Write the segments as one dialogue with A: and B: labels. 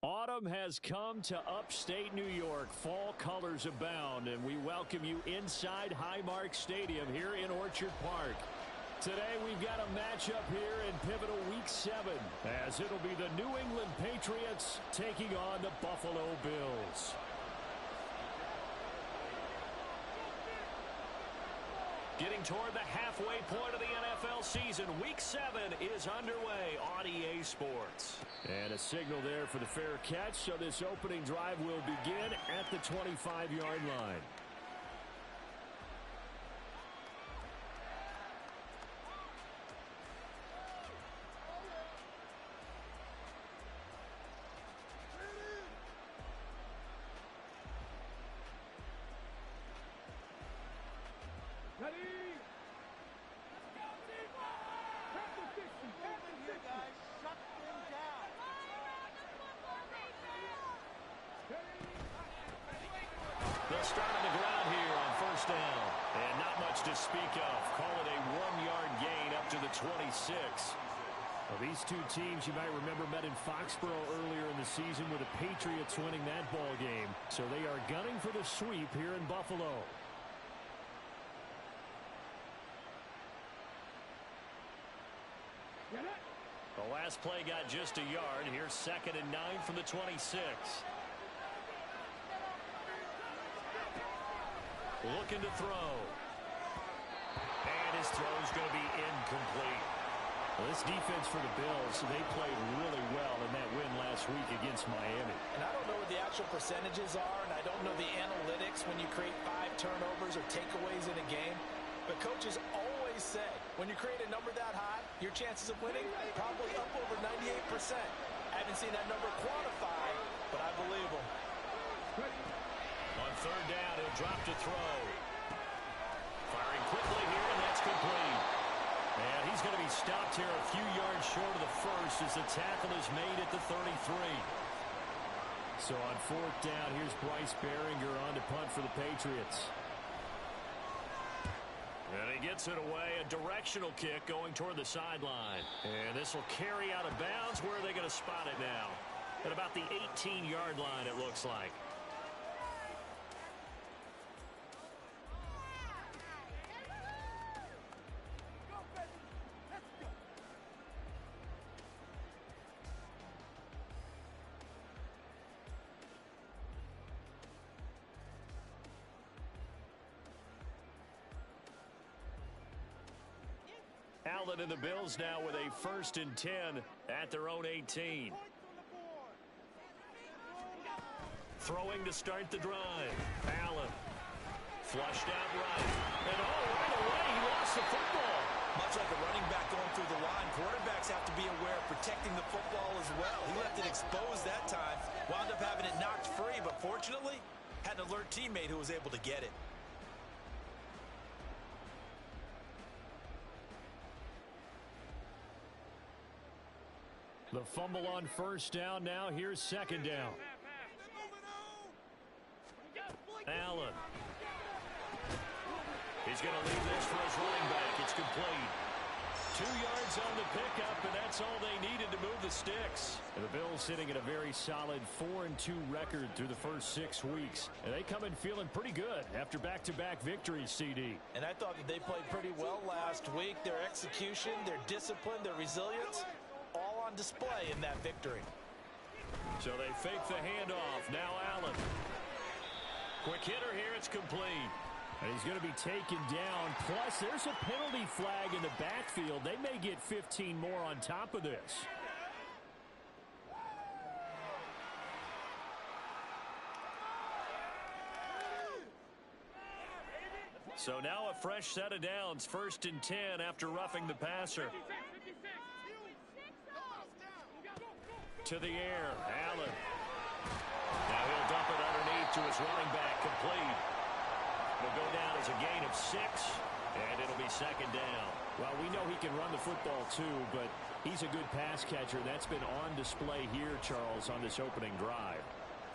A: Autumn has come to upstate New York. Fall colors abound, and we welcome you inside Highmark Stadium here in Orchard Park. Today we've got a matchup here in pivotal Week 7, as it'll be the New England Patriots taking on the Buffalo Bills. Getting toward the halfway point of the NFL season, Week 7 is underway on EA Sports. And a signal there for the fair catch, so this opening drive will begin at the 25-yard line.
B: They'll start on the ground here on first down. And not much to speak of. Call it a 1-yard gain up to the 26.
A: Well, these two teams, you might remember, met in Foxborough earlier in the season with the Patriots winning that ball game. So they are gunning for the sweep here in Buffalo.
B: The last play got just a yard. Here's 2nd and 9 from the 26. Looking to throw. And his throw is going to be incomplete.
A: Well, this defense for the Bills, they played really well in that win last week against Miami.
C: And I don't know what the actual percentages are, and I don't know the analytics when you create 5 turnovers or takeaways in a game. But coaches always say, when you create a number that high, your chances of winning probably up over 98%. I haven't seen that number quantified, but I believe them.
B: On third down, he'll drop to throw. Firing quickly here, and that's complete. And he's going to be stopped here a few yards short of the first as the tackle is made at the 33.
A: So on fourth down, here's Bryce Behringer on to punt for the Patriots.
B: And he gets it away, a directional kick going toward the sideline. And this will carry out of bounds. Where are they going to spot it now? At about the 18-yard line, it looks like. Allen and the Bills now with a 1st and 10 at their own 18. Throwing to start the drive. Allen flushed out right. And right away he lost the football.
C: Much like a running back going through the line, quarterbacks have to be aware of protecting the football as well. He left it exposed that time, wound up having it knocked free, but fortunately had an alert teammate who was able to get it.
A: The fumble on first down now. Here's 2nd down.
B: Allen. He's going to leave this for his running back. It's complete. 2 yards on the pickup, and that's all they needed to move the sticks.
A: And the Bills sitting at a very solid 4-2 record through the first 6 weeks. And they come in feeling pretty good after back-to-back victories, CD.
C: And I thought that they played pretty well last week. Their execution, their discipline, their resilience, all on display in that victory.
B: So they fake the handoff. Now Allen. Quick hitter here. It's complete.
A: And he's going to be taken down. Plus, there's a penalty flag in the backfield. They may get 15 more on top of this.
B: So now a fresh set of downs. 1st and 10 after roughing the passer. To the air. Allen. Now he'll dump it underneath to his running back. Complete. It'll go down as a gain of 6, and it'll be 2nd down.
A: Well, we know he can run the football too, but he's a good pass catcher. That's been on display here, Charles, on this opening drive.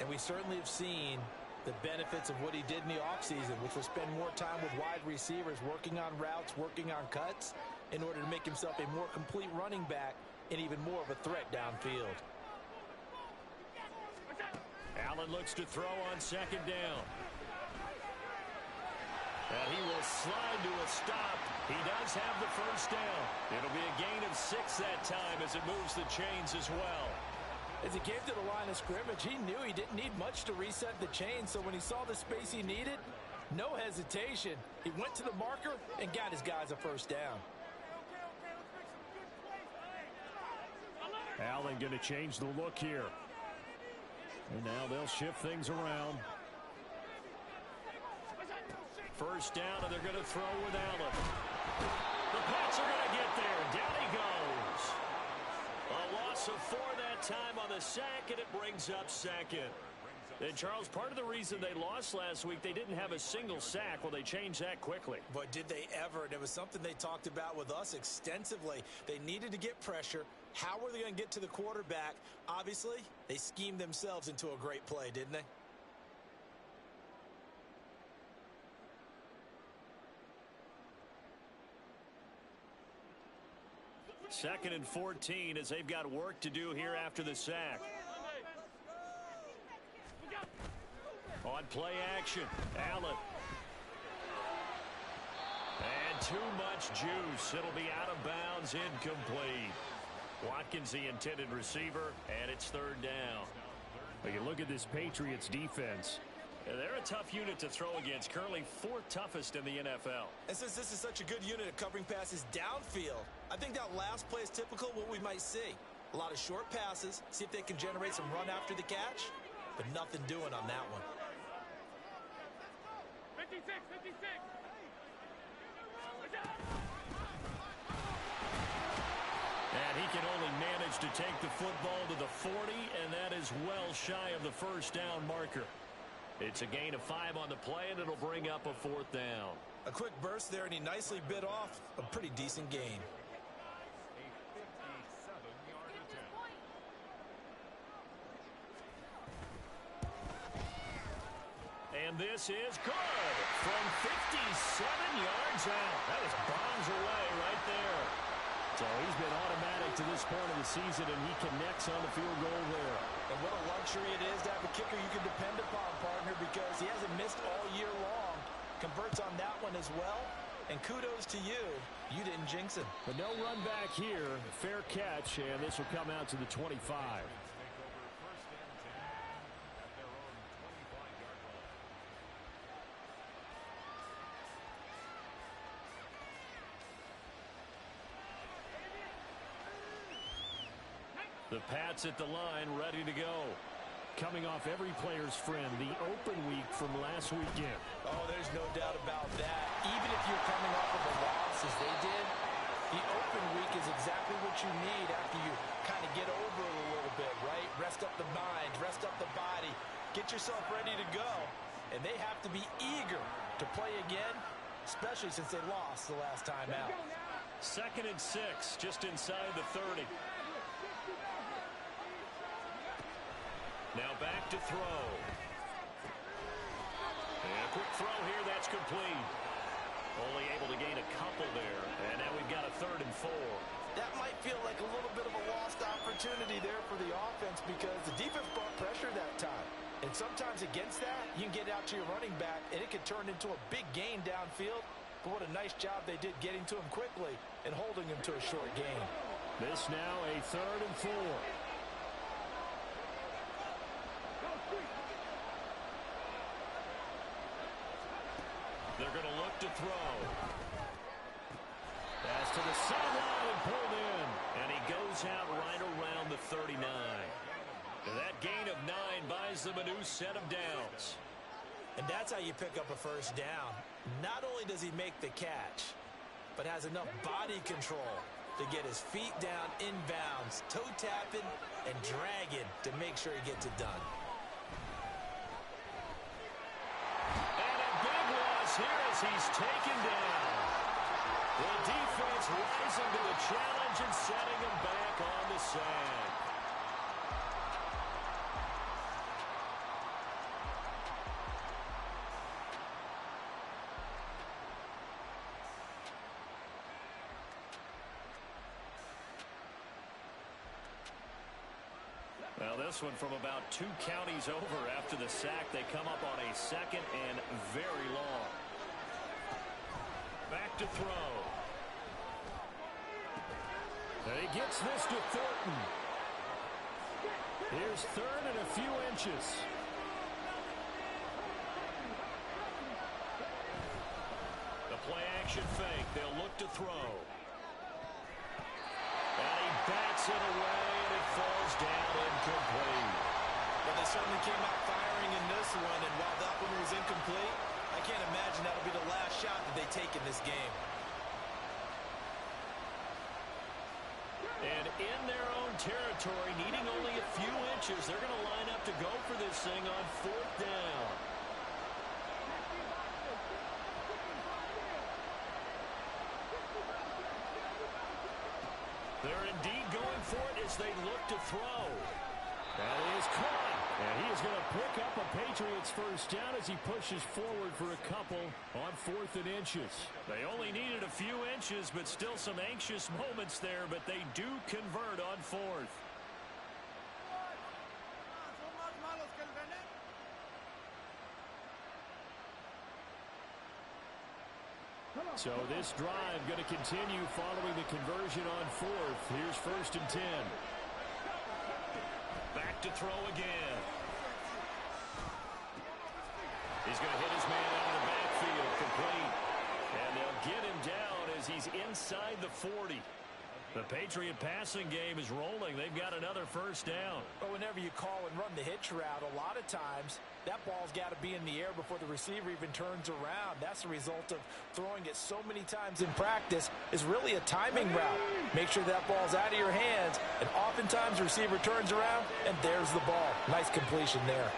C: And we certainly have seen the benefits of what he did in the offseason, which was spend more time with wide receivers, working on routes, working on cuts, in order to make himself a more complete running back and even more of a threat downfield.
A: Allen looks to throw on second down. And he will slide to a stop. He does have the first down. It'll be a gain of 6 that time as it moves the chains as well.
C: As he came to the line of scrimmage, he knew he didn't need much to reset the chain, so when he saw the space he needed, no hesitation. He went to the marker and got his guys a first down.
A: Allen going to change the look here. And now they'll shift things around. First down, and they're going to throw with Allen. The Pats are going to get there. Down he goes. A loss of 4 that time on the sack, and it brings up second. And, Charles, part of the reason they lost last week, they didn't have a single sack. Well, they changed that quickly.
C: But did they ever? And it was something they talked about with us extensively. They needed to get pressure. How were they going to get to the quarterback? Obviously, they schemed themselves into a great play, didn't they?
A: Second and 14 as they've got work to do here after the sack. On play action, Allen. And too much juice. It'll be out of bounds, incomplete. Watkins the intended receiver, and it's third down. But you look at this Patriots defense. They're a tough unit to throw against, currently 4th toughest in the NFL.
C: And since this is such a good unit of covering passes downfield, I think that last play is typical of what we might see. A lot of short passes, see if they can generate some run after the catch, but nothing doing on that one.
D: 56, 56.
A: And he can only manage to take the football to the 40, and that is well shy of the first down marker. It's a gain of 5 on the play, and it'll bring up a 4th down.
C: A quick burst there, and he nicely bit off a pretty decent gain.
A: And this is good from 57 yards out. That was bombs away right there. So he's been automatic to this point of the season, and he connects on the field goal there.
C: And what a luxury it is to have a kicker you can depend upon, partner, because he hasn't missed all year long. Converts on that one as well. And kudos to you. You didn't jinx him.
A: But no run back here. Fair catch, and this will come out to the 25. The Pats at the line, ready to go. Coming off every player's friend, the open week from last weekend.
C: Oh, there's no doubt about that. Even if you're coming off of a loss as they did, the open week is exactly what you need after you kind of get over it a little bit, right? Rest up the mind, rest up the body, get yourself ready to go. And they have to be eager to play again, especially since they lost the last time out.
A: 2nd and 6, just inside the 30. Now back to throw. And a quick throw here, that's complete. Only able to gain a couple there. And now we've got a 3rd and 4.
C: That might feel like a little bit of a lost opportunity there for the offense because the defense brought pressure that time. And sometimes against that, you can get out to your running back, and it could turn into a big gain downfield. But what a nice job they did getting to him quickly and holding him to a short gain.
A: This now a 3rd and 4. They're going to look to throw. Pass to the sideline and pulled in. And he goes out right around the 39. And that gain of 9 buys them a new set of downs.
C: And that's how you pick up a first down. Not only does he make the catch, but has enough body control to get his feet down inbounds, toe tapping and dragging to make sure he gets it done.
A: Here as he's taken down. The defense rising to the challenge and setting him back on the sand. Well,
B: this one from about 2 counties over after the sack. They come up on a 2nd and very long. Back to throw.
A: And he gets this to Thornton. Here's 3rd and a few inches.
B: The play action fake. They'll look to throw. And he bats it away, and it falls down incomplete.
C: Well, they certainly came out firing in this one, and while that one was incomplete, I can't imagine that'll be the last shot that they take in this game.
B: And in their own territory, needing only a few inches, they're going to line up to go for this thing on 4th down. They're indeed going for it as they look to throw.
A: That is caught. And he is going to pick up a Patriots first down as he pushes forward for a couple on 4th and inches.
B: They only needed a few inches, but still some anxious moments there, but they do convert on 4th.
A: So this drive going to continue following the conversion on 4th. Here's 1st and 10.
B: Back to throw again. He's going to hit his man out of the backfield, complete. And they'll get him down as he's inside the 40. The Patriot passing game is rolling. They've got another first down.
C: But whenever you call and run the hitch route, a lot of times that ball's got to be in the air before the receiver even turns around. That's the result of throwing it so many times in practice. Is really a timing route. Make sure that ball's out of your hands, and oftentimes the receiver turns around, and there's the ball. Nice completion there.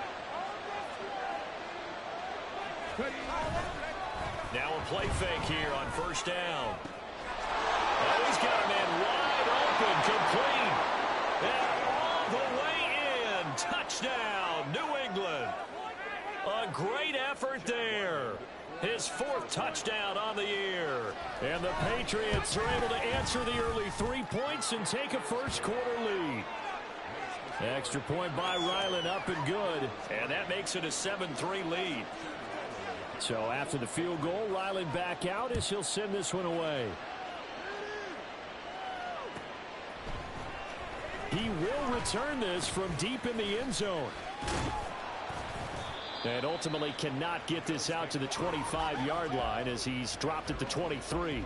B: Now a play fake here on 1st down. Oh, he's got a man wide open, complete. And all the way in. Touchdown, New England. A great effort there. His 4th touchdown on the year.
A: And the Patriots are able to answer the early 3 points and take a first-quarter lead. Extra point by Ryland, up and good.
B: And that makes it a 7-3 lead.
A: So after the field goal, Ryland back out as he'll send this one away. He will return this from deep in the end zone. And ultimately cannot get this out to the 25-yard line as he's dropped at the 23.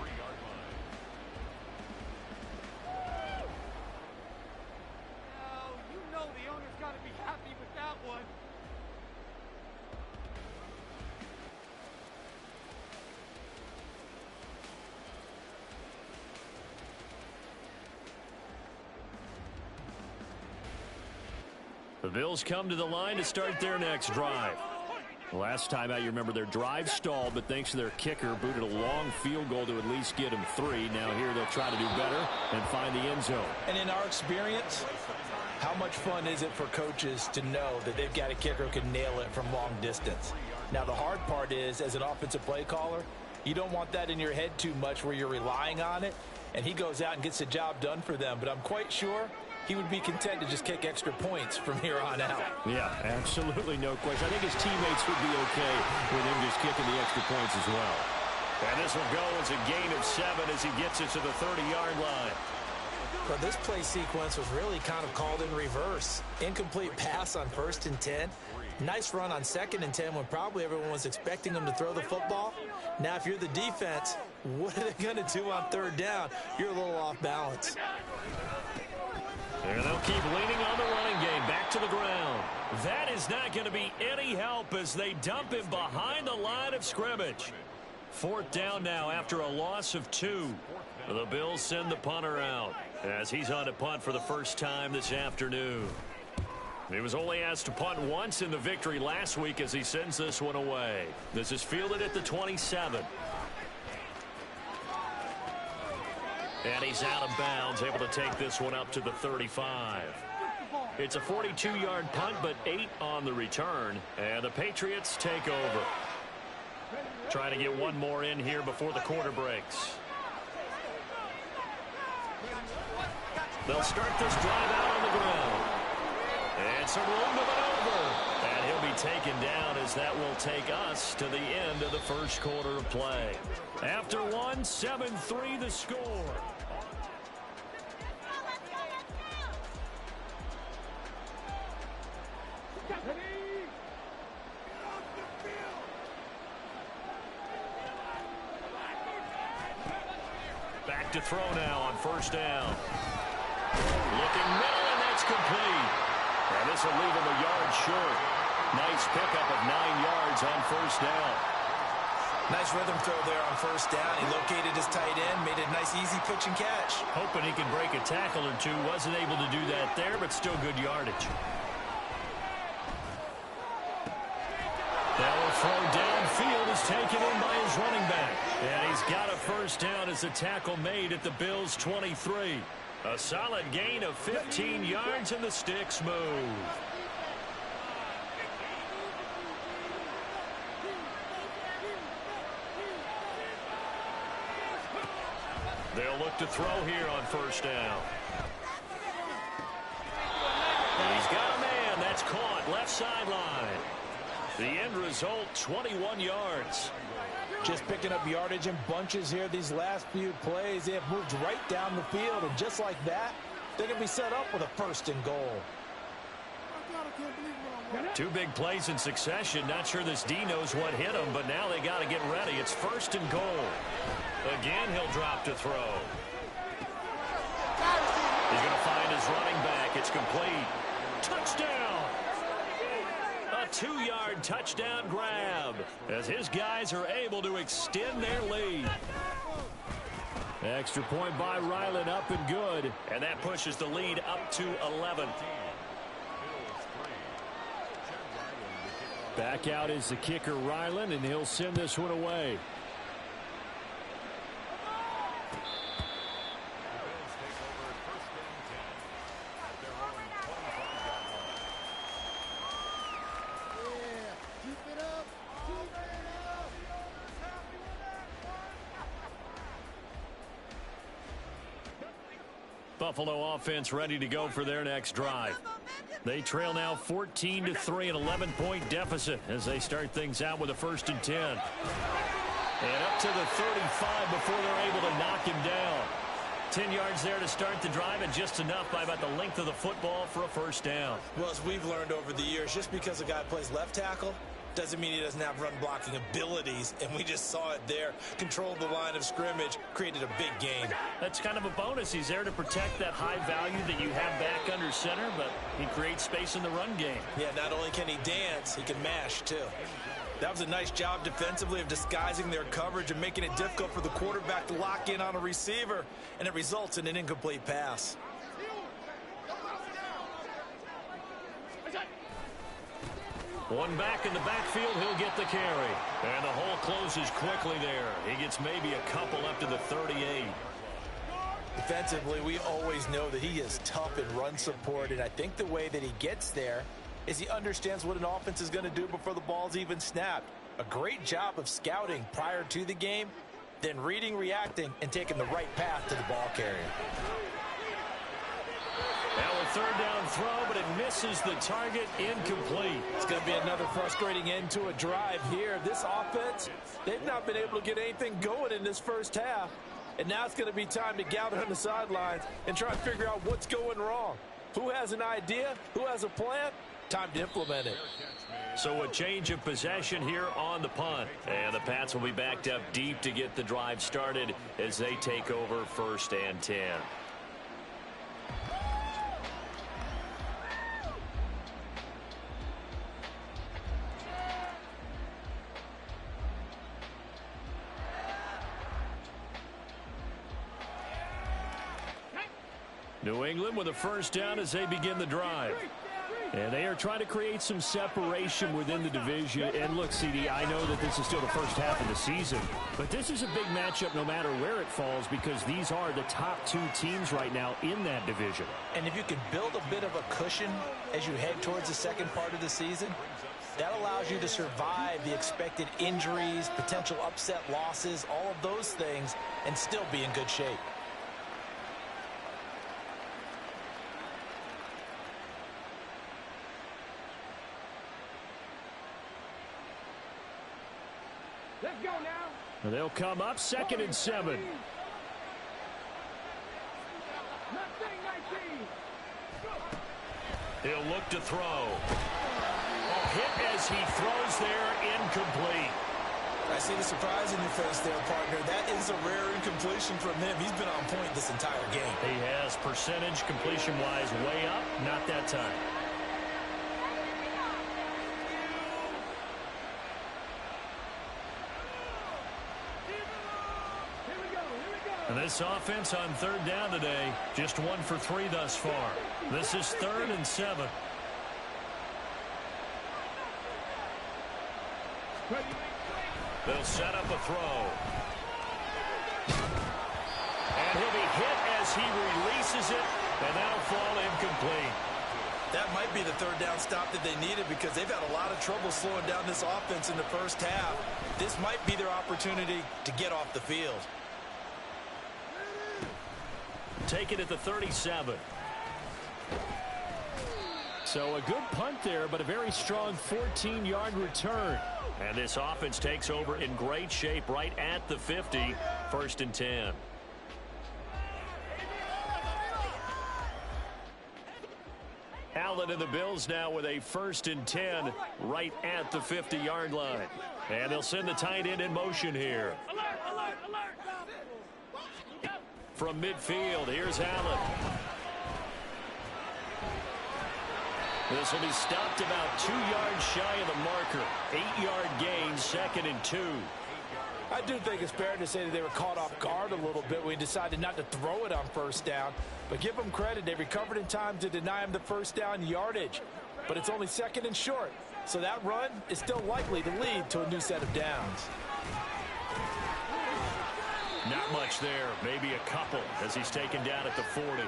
B: The Bills come to the line to start their next drive.
A: Last time out, you remember their drive stalled, but thanks to their kicker, booted a long field goal to at least get him 3. Now here they'll try to do better and find the end zone.
C: And in our experience, how much fun is it for coaches to know that they've got a kicker who can nail it from long distance? Now the hard part is, as an offensive play caller, you don't want that in your head too much where you're relying on it, and he goes out and gets the job done for them. But I'm quite sure he would be content to just kick extra points from here on out.
A: Yeah, absolutely no question. I think his teammates would be okay with him just kicking the extra points as well.
B: And this will go as a gain of 7 as he gets it to the 30-yard line.
C: But this play sequence was really kind of called in reverse. Incomplete pass on 1st and 10. Nice run on 2nd and 10 when probably everyone was expecting him to throw the football. Now, if you're the defense, what are they going to do on 3rd down? You're a little off balance.
B: And they'll keep leaning on the running game. Back to the ground. That is not going to be any help as they dump him behind the line of scrimmage. 4th down now after a loss of 2. The Bills send the punter out as he's on to punt for the first time this afternoon. He was only asked to punt once in the victory last week as he sends this one away. This is fielded at the 27. And he's out of bounds, able to take this one up to the 35. It's a 42-yard punt, but 8 on the return. And the Patriots take over. Trying to get one more in here before the quarter breaks. They'll start this drive out on the ground. And some room to maneuver. And he'll be taken down as that will take us to the end of the first quarter of play.
A: After one, 7-3 the score.
B: Back to throw now on first down. Looking middle, and that's complete. And this will leave him a yard short. Nice pickup of 9 yards on first down.
C: Nice rhythm throw there on first down. He located his tight end, made a nice easy pitch and catch.
B: Hoping he could break a tackle or two. Wasn't able to do that there, but still good yardage. That will throw downfield is taken in by his running back. And he's got a first down as a tackle made at the Bills' 23. A solid gain of 15 yards, and the sticks move. They'll look to throw here on first down. And he's got a man. That's caught left sideline. The end result, 21 yards.
C: Just picking up yardage in bunches here these last few plays. They have moved right down the field, and just like that, they're going to be set up with a first and goal.
B: 2 big plays in succession. Not sure this D knows what hit him, but now they got to get ready. It's first and goal. Again, he'll drop to throw. He's going to find his running back. It's complete. Touchdown! A 2-yard touchdown grab as his guys are able to extend their lead.
A: Extra point by Ryland, up and good.
B: And that pushes the lead up to 11.
A: Back out is the kicker, Ryland, and he'll send this one away. Buffalo offense ready to go for their next drive. They trail now 14-3, an 11-point deficit as they start things out with a 1st and 10.
B: And up to the 35 before they're able to knock him down. 10 yards there to start the drive, and just enough by about the length of the football for a first down.
C: Well, as we've learned over the years, just because a guy plays left tackle doesn't mean he doesn't have run blocking abilities, and we just saw it there. Controlled the line of scrimmage, created a big gain.
B: That's kind of a bonus. He's there to protect that high value that you have back under center, but he creates space in the run game.
C: Yeah, not only can he dance, he can mash too. That was a nice job defensively of disguising their coverage and making it difficult for the quarterback to lock in on a receiver, and it results in an incomplete pass.
B: One back in the backfield, he'll get the carry. And the hole closes quickly there. He gets maybe a couple up to the 38.
C: Defensively, we always know that he is tough in run support, and I think the way that he gets there is he understands what an offense is going to do before the ball's even snapped. A great job of scouting prior to the game, then reading, reacting, and taking the right path to the ball carrier.
B: Now a 3rd down throw, but it misses the target, incomplete.
C: It's going to be another frustrating end to a drive here. This offense, they've not been able to get anything going in this first half. And now it's going to be time to gather on the sidelines and try to figure out what's going wrong. Who has an idea? Who has a plan? Time to implement it.
B: So a change of possession here on the punt. And the Pats will be backed up deep to get the drive started as they take over 1st and 10.
A: New England with a 1st down as they begin the drive. And they are trying to create some separation within the division. And look, CD, I know that this is still the first half of the season, but this is a big matchup no matter where it falls because these are the top 2 teams right now in that division.
C: And if you can build a bit of a cushion as you head towards the second part of the season, that allows you to survive the expected injuries, potential upset losses, all of those things, and still be in good shape.
D: Let's go now.
A: And they'll come up 2nd and 7.
B: He'll look to throw. Oh, hit as he throws there, incomplete.
C: I see the surprise in your face there, partner. That is a rare incompletion from him. He's been on point this entire game.
B: He has percentage completion-wise way up, not that time.
A: And this offense on 3rd down today, just 1 for 3 thus far. This is 3rd and 7.
B: They'll set up a throw. And he'll be hit as he releases it, and that'll fall incomplete.
C: That might be the 3rd down stop that they needed because they've had a lot of trouble slowing down this offense in the first half. This might be their opportunity to get off the field.
A: Take it at the 37. So a good punt there, but a very strong 14-yard return.
B: And this offense takes over in great shape right at the 50. 1st and 10.
A: Allen and the Bills now with a 1st and 10 right at the 50-yard line. And they'll send the tight end in motion here. From midfield, here's Allen. This will be stopped about 2 yards shy of the marker. 8-yard gain, 2nd and 2.
C: I do think it's fair to say that they were caught off guard a little bit when we decided not to throw it on 1st down. But give them credit. They recovered in time to deny him the 1st down yardage. But it's only 2nd and short. So that run is still likely to lead to a new set of downs.
B: Not much there. Maybe a couple as he's taken down at the 40.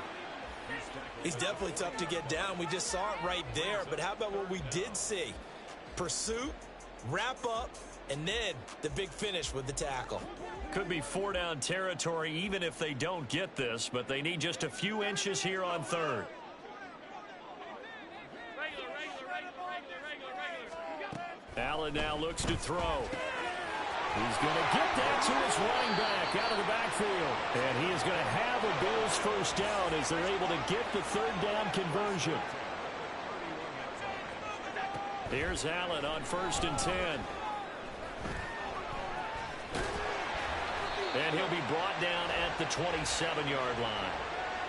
C: He's definitely tough to get down. We just saw it right there. But how about what we did see? Pursuit, wrap up, and then the big finish with the tackle.
A: Could be 4-down territory even if they don't get this, but they need just a few inches here on 3rd. Allen now looks to throw. He's going to get that to his running back out of the backfield. And he is going to have a Bills 1st down as they're able to get the 3rd down conversion. Here's Allen on 1st and 10. And he'll be brought down at the 27-yard line.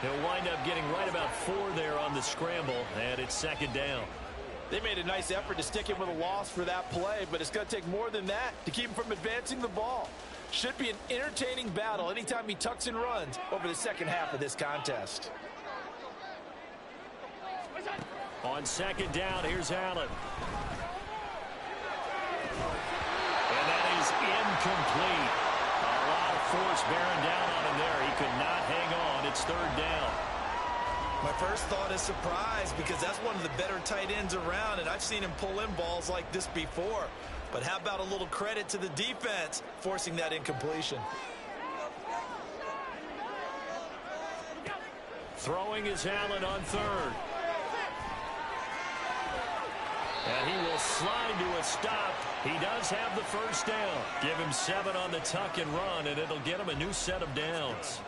A: He'll wind up getting right about 4 there on the scramble, and it's 2nd down.
C: They made a nice effort to stick him with a loss for that play, but it's going to take more than that to keep him from advancing the ball. Should be an entertaining battle anytime he tucks and runs over the 2nd half of this contest.
A: On 2nd down, here's Allen. And that is incomplete. A lot of force bearing down on him there. He could not hang on. It's 3rd down.
C: My first thought is surprise because that's one of the better tight ends around, and I've seen him pull in balls like this before. But how about a little credit to the defense forcing that incompletion?
A: Throwing is Allen on 3rd. And he will slide to a stop. He does have the 1st down. Give him 7 on the tuck and run, and it'll get him a new set of downs.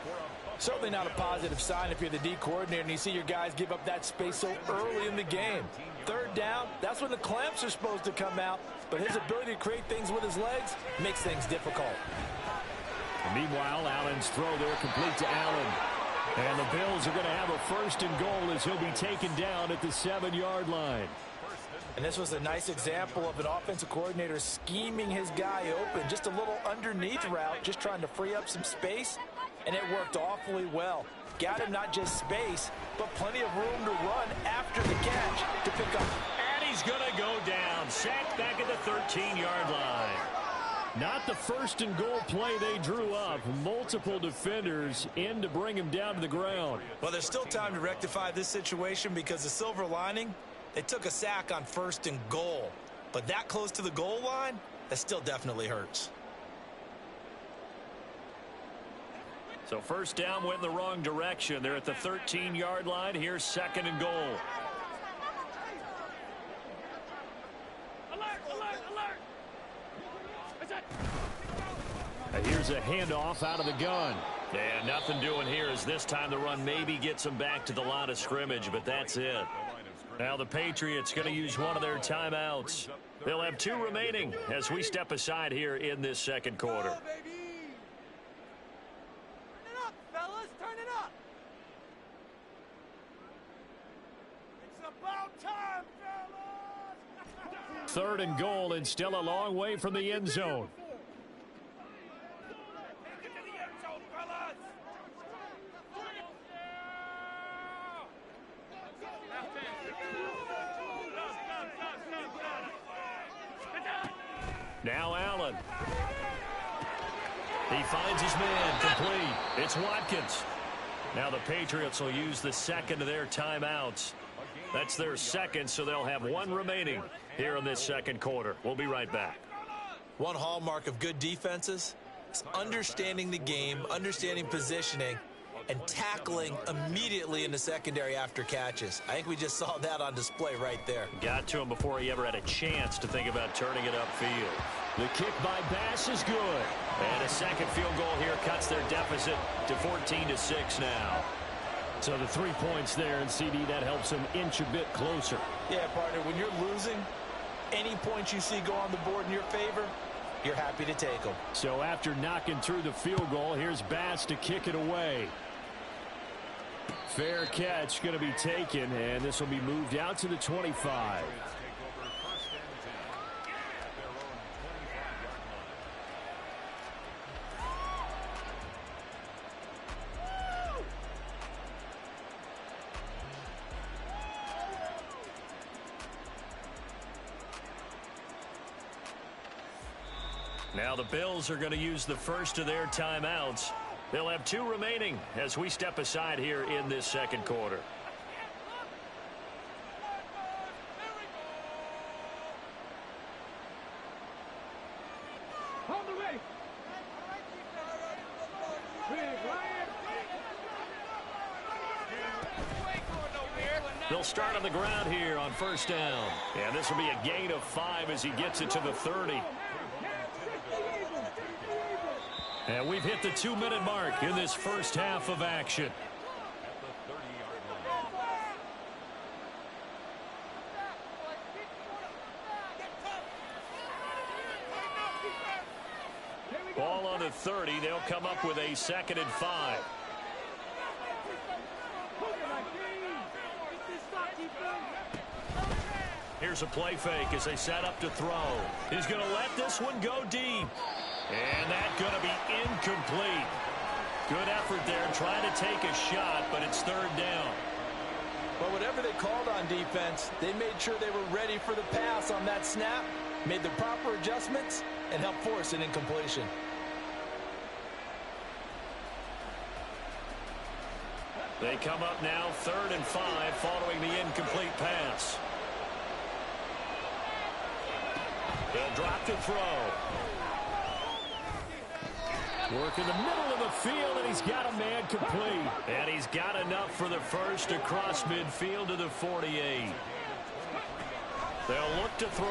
C: Certainly not a positive sign if you're the D coordinator and you see your guys give up that space so early in the game. 3rd down, that's when the clamps are supposed to come out, but his ability to create things with his legs makes things difficult.
A: And meanwhile, Allen's throw there complete to Allen. And the Bills are going to have a 1st and goal as he'll be taken down at the 7-yard line.
C: And this was a nice example of an offensive coordinator scheming his guy open. Just a little underneath route, just trying to free up some space. And it worked awfully well. Got him not just space, but plenty of room to run after the catch to pick up.
B: And he's going to go down. Sacked back at the 13-yard line.
A: Not the 1st and goal play they drew up. Multiple defenders in to bring him down to the ground.
C: Well, there's still time to rectify this situation because the silver lining, they took a sack on 1st and goal. But that close to the goal line, that still definitely hurts.
A: So 1st down went in the wrong direction. They're at the 13-yard line. Here's 2nd and goal.
D: Alert, alert, alert.
A: And here's a handoff out of the gun.
B: And nothing doing here as this time the run maybe gets them back to the line of scrimmage, but that's it. Now the Patriots going to use one of their timeouts. They'll have 2 remaining as we step aside here in this second quarter.
A: Third and goal, and still a long way from the end zone. Now Allen. He finds his man complete. It's Watkins. Now the Patriots will use the second of their timeouts. That's their second, so they'll have 1 remaining here in this second quarter. We'll be right back.
C: One hallmark of good defenses is understanding the game, understanding positioning, and tackling immediately in the secondary after catches. I think we just saw that on display right there.
B: Got to him before he ever had a chance to think about turning it upfield.
A: The kick by Bass is good.
B: And a second field goal here cuts their deficit to 14-6 now.
A: So the 3 points there, and CD, that helps them inch a bit closer.
C: Yeah, partner, when you're losing, any points you see go on the board in your favor, you're happy to take them.
A: So after knocking through the field goal, here's Bass to kick it away. Fair catch going to be taken, and this will be moved out to the 25.
B: Now the Bills are going to use the first of their timeouts. They'll have 2 remaining as we step aside here in this second quarter. They'll start on the ground here on first down. And this will be a gain of 5 as he gets it to the 30. And we've hit the 2-minute mark in this first half of action. Ball on the 30. They'll come up with a 2nd and 5. Here's a play fake as they set up to throw. He's going to let this one go deep. And that's going to be incomplete. Good effort there trying to take a shot, but it's 3rd down.
C: Well, whatever they called on defense, they made sure they were ready for the pass on that snap, made the proper adjustments, and helped force an incompletion.
B: They come up now 3rd and 5 following the incomplete pass. They'll drop to throw.
A: Work in the middle of the field, and he's got a man complete.
B: And he's got enough for the first across midfield to the 48. They'll look to throw.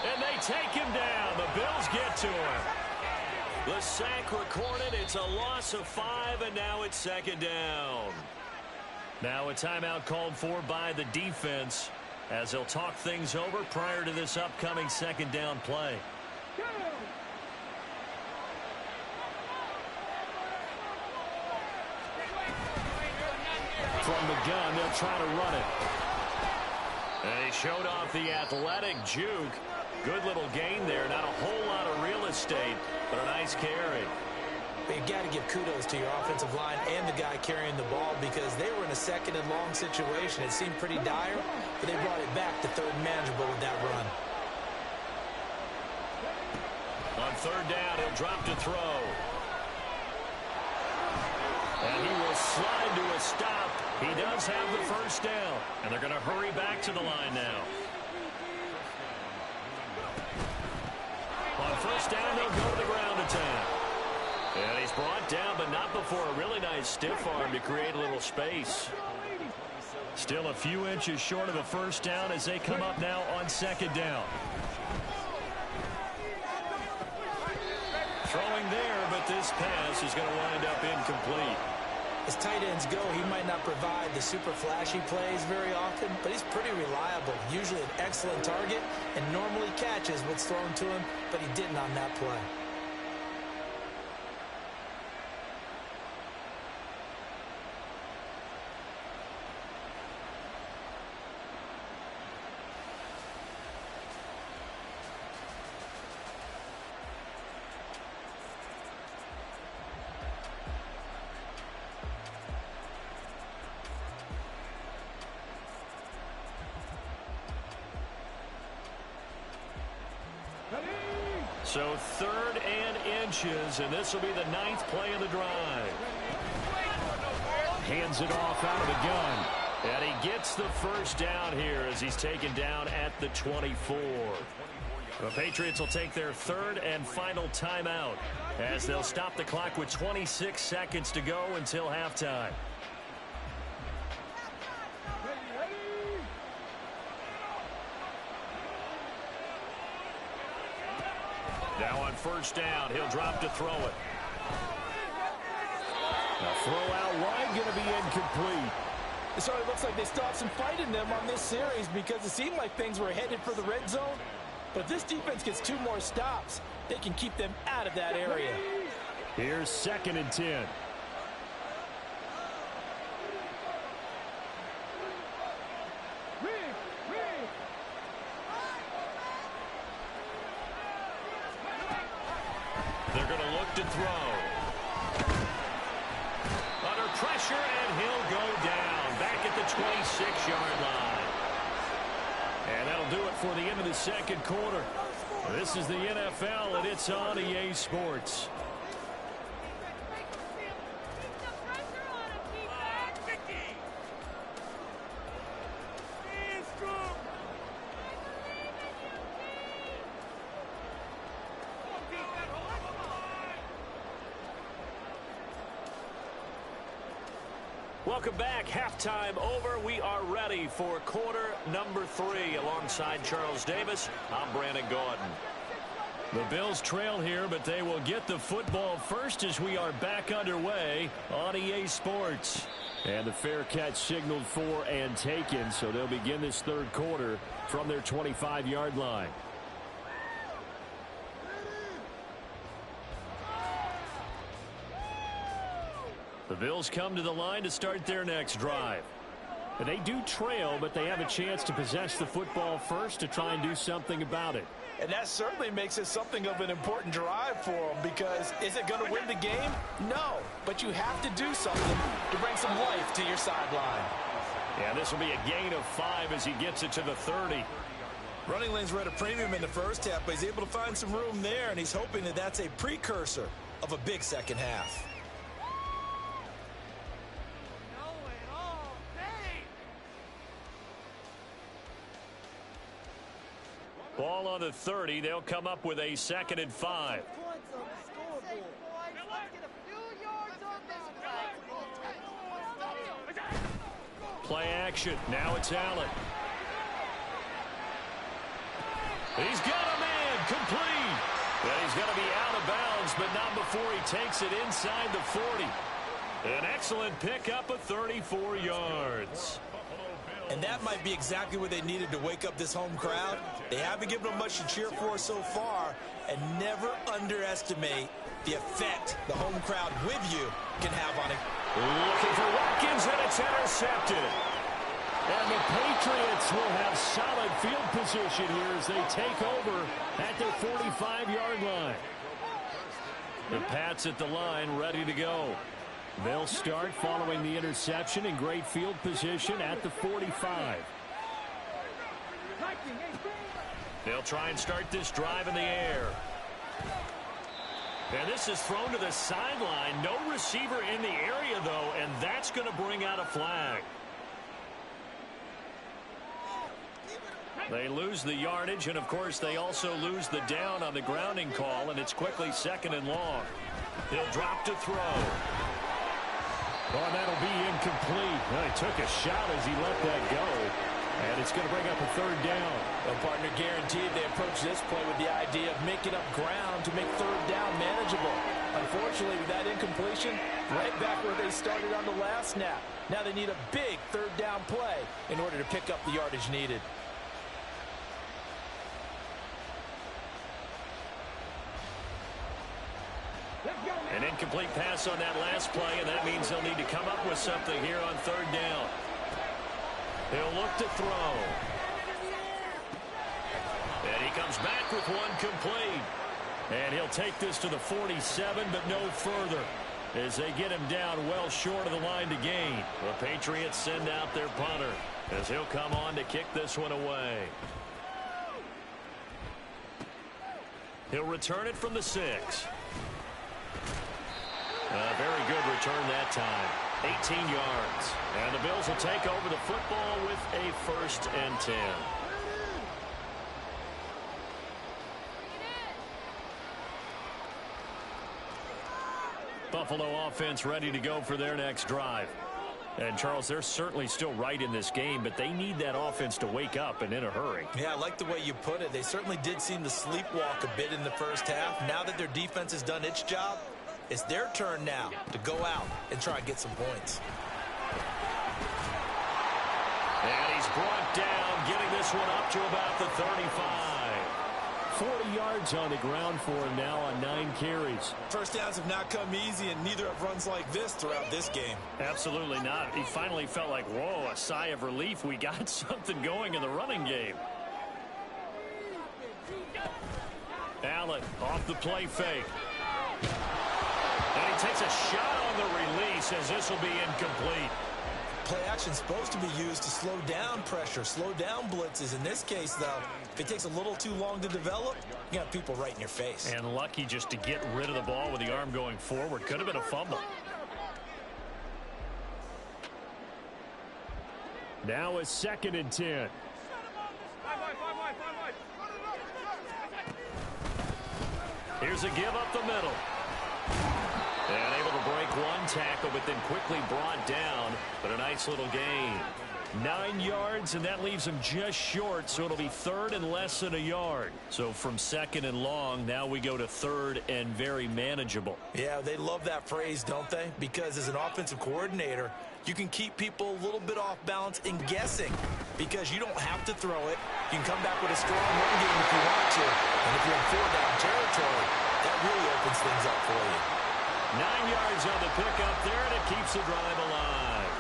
B: And they take him down. The Bills get to him. The sack recorded. It's a loss of 5, and now it's 2nd down. Now a timeout called for by the defense as they'll talk things over prior to this upcoming 2nd down play.
A: From the gun, they'll try to run it.
B: And he showed off the athletic juke. Good little gain there. Not a whole lot of real estate, but a nice carry.
C: You've got to give kudos to your offensive line and the guy carrying the ball because they were in a 2nd and long situation. It seemed pretty dire, but they brought it back to 3rd and manageable with that run.
B: On 3rd down, he'll drop to throw. And he will slide to a stop. He does have the first down. And they're going to hurry back to the line now. On 1st down, they'll go to the ground attack. And he's brought down, but not before a really nice stiff arm to create a little space. Still a few inches short of a first down as they come up now on 2nd down. there, but this pass is going to wind up incomplete.
C: As tight ends go, he might not provide the super flashy plays very often, but he's pretty reliable, usually an excellent target, and normally catches what's thrown to him, but he didn't on that play.
B: So 3rd and inches, and this will be the 9th play of the drive.
A: Hands it off out of the gun.
B: And he gets the first down here as he's taken down at the 24. The Patriots will take their 3rd and final timeout as they'll stop the clock with 26 seconds to go until halftime. Now on first down, he'll drop to throw it.
A: The throw out wide going to be incomplete.
C: It sort of looks like they still have some fight in them on this series because it seemed like things were headed for the red zone. But if this defense gets 2 more stops, they can keep them out of that area.
A: Here's 2nd and 10.
B: They're going to look to throw. Under pressure, and he'll go down. Back at the 26-yard line. And that'll do it for the end of the 2nd quarter. This is the NFL, and it's on EA Sports. Welcome back. Halftime over. We are ready for quarter number 3. Alongside Charles Davis, I'm Brandon Gaudin.
A: The Bills trail here, but they will get the football first as we are back underway on EA Sports. And the fair catch signaled for and taken, so they'll begin this 3rd quarter from their 25-yard line. The Bills come to the line to start their next drive. They do trail, but they have a chance to possess the football first to try and do something about it.
C: And that certainly makes it something of an important drive for them because is it going to win the game? No, but you have to do something to bring some life to your sideline.
B: Yeah, this will be a gain of 5 as he gets it to the 30.
C: Running lanes were at a premium in the first half, but he's able to find some room there, and he's hoping that that's a precursor of a big second half.
B: Ball on the 30. They'll come up with a 2nd and 5. Play action. Now it's Allen. He's got a man complete. And he's going to be out of bounds, but not before he takes it inside the 40. An excellent pickup of 34 yards.
C: And that might be exactly what they needed to wake up this home crowd. They haven't given them much to cheer for so far, and never underestimate the effect the home crowd with you can have on it.
B: Looking for Watkins, and it's intercepted.
A: And the Patriots will have solid field position here as they take over at their 45-yard line. The Pats at the line ready to go. They'll start following the interception in great field position at the 45.
B: They'll try and start this drive in the air. And this is thrown to the sideline. No receiver in the area, though, and that's going to bring out a flag. They lose the yardage, and, of course, they also lose the down on the grounding call, and it's quickly 2nd and long. He'll drop to throw.
A: Oh, that'll be incomplete. Well, he took a shot as he let that go. And it's going to bring up a third down.
C: Well, partner, guaranteed they approach this play with the idea of making up ground to make third down manageable. Unfortunately, with that incompletion, right back where they started on the last snap. Now they need a big third down play in order to pick up the yardage needed.
B: An incomplete pass on that last play, and that means they'll need to come up with something here on third down. He'll look to throw. And he comes back with one complete. And he'll take this to the 47, but no further, as they get him down well short of the line to gain. The Patriots send out their punter, as he'll come on to kick this one away. He'll return it from the 6. A very good return that time. 18 yards. And the Bills will take over the football with a 1st and 10. Buffalo offense ready to go for their next drive. And, Charles, they're certainly still right in this game, but they need that offense to wake up and in a hurry.
C: Yeah, I like the way you put it. They certainly did seem to sleepwalk a bit in the first half. Now that their defense has done its job, it's their turn now to go out and try and get some points.
B: And he's brought down, getting this one up to about the 35.
A: 40 yards on the ground for him now on 9 carries.
C: First downs have not come easy, and neither have runs like this throughout this game.
B: Absolutely not. He finally felt like, whoa, a sigh of relief. We got something going in the running game. Allen off the play fake. And he takes a shot on the release, as this will be incomplete.
C: Play action is supposed to be used to slow down pressure, slow down blitzes. In this case, though, if it takes a little too long to develop, you got people right in your face.
B: And lucky just to get rid of the ball with the arm going forward. Could have been a fumble.
A: Now a 2nd and 10.
B: Here's a give up the middle. And able to break one tackle, but then quickly brought down. But a nice little gain.
A: 9 yards, and that leaves him just short, so it'll be 3rd and less than a yard.
B: So from 2nd and long, now we go to 3rd and very manageable.
C: Yeah, they love that phrase, don't they? Because as an offensive coordinator, you can keep people a little bit off balance and guessing, because you don't have to throw it. You can come back with a strong run game if you want to. And if you're in 4-down territory, that really opens things up for you.
B: 9 yards on the pickup there, and it keeps the drive alive.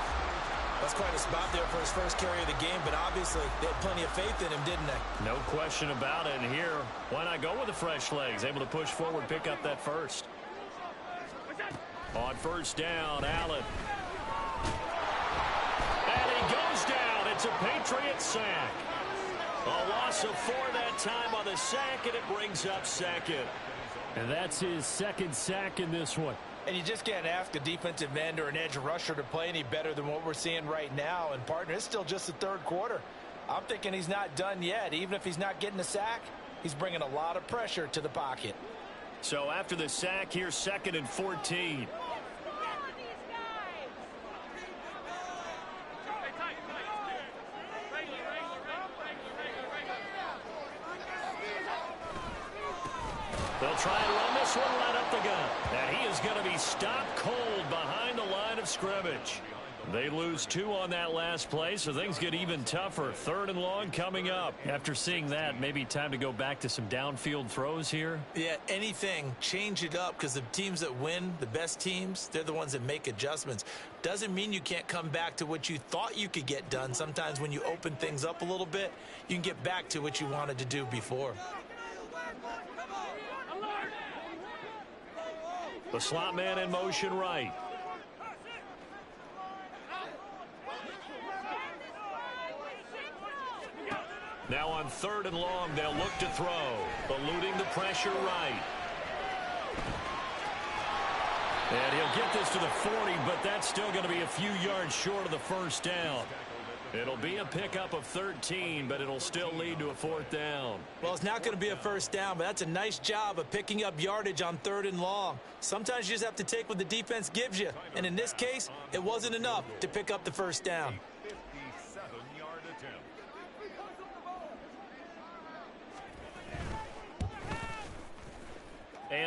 C: That's quite a spot there for his first carry of the game, but obviously they had plenty of faith in him, didn't they?
B: No question about it. And here, why not go with the fresh legs? Able to push forward, pick up that first. On 1st down, Allen. And he goes down. It's a Patriot sack. A loss of 4 that time on the sack, and it brings up 2nd.
A: And that's his 2nd sack in this one.
C: And you just can't ask a defensive end or an edge rusher to play any better than what we're seeing right now. And, partner, it's still just the 3rd quarter. I'm thinking he's not done yet. Even if he's not getting a sack, he's bringing a lot of pressure to the pocket.
B: So after the sack, here's 2nd and 14. They'll try and run this one right up the gut. And he is going to be stopped cold behind the line of scrimmage. They lose 2 on that last play, so things get even tougher. 3rd and long coming up.
A: After seeing that, maybe time to go back to some downfield throws here.
C: Yeah, anything. Change it up, because the teams that win, the best teams, they're the ones that make adjustments. Doesn't mean you can't come back to what you thought you could get done. Sometimes when you open things up a little bit, you can get back to what you wanted to do before.
B: The slot man in motion right. Now on 3rd and long, they'll look to throw. Eluding the pressure right. And he'll get this to the 40, but that's still going to be a few yards short of the 1st down. It'll be a pickup of 13, but it'll still lead to a 4th down.
C: Well, it's not going to be a 1st down, but that's a nice job of picking up yardage on 3rd and long. Sometimes you just have to take what the defense gives you. And in this case, it wasn't enough to pick up the 1st down.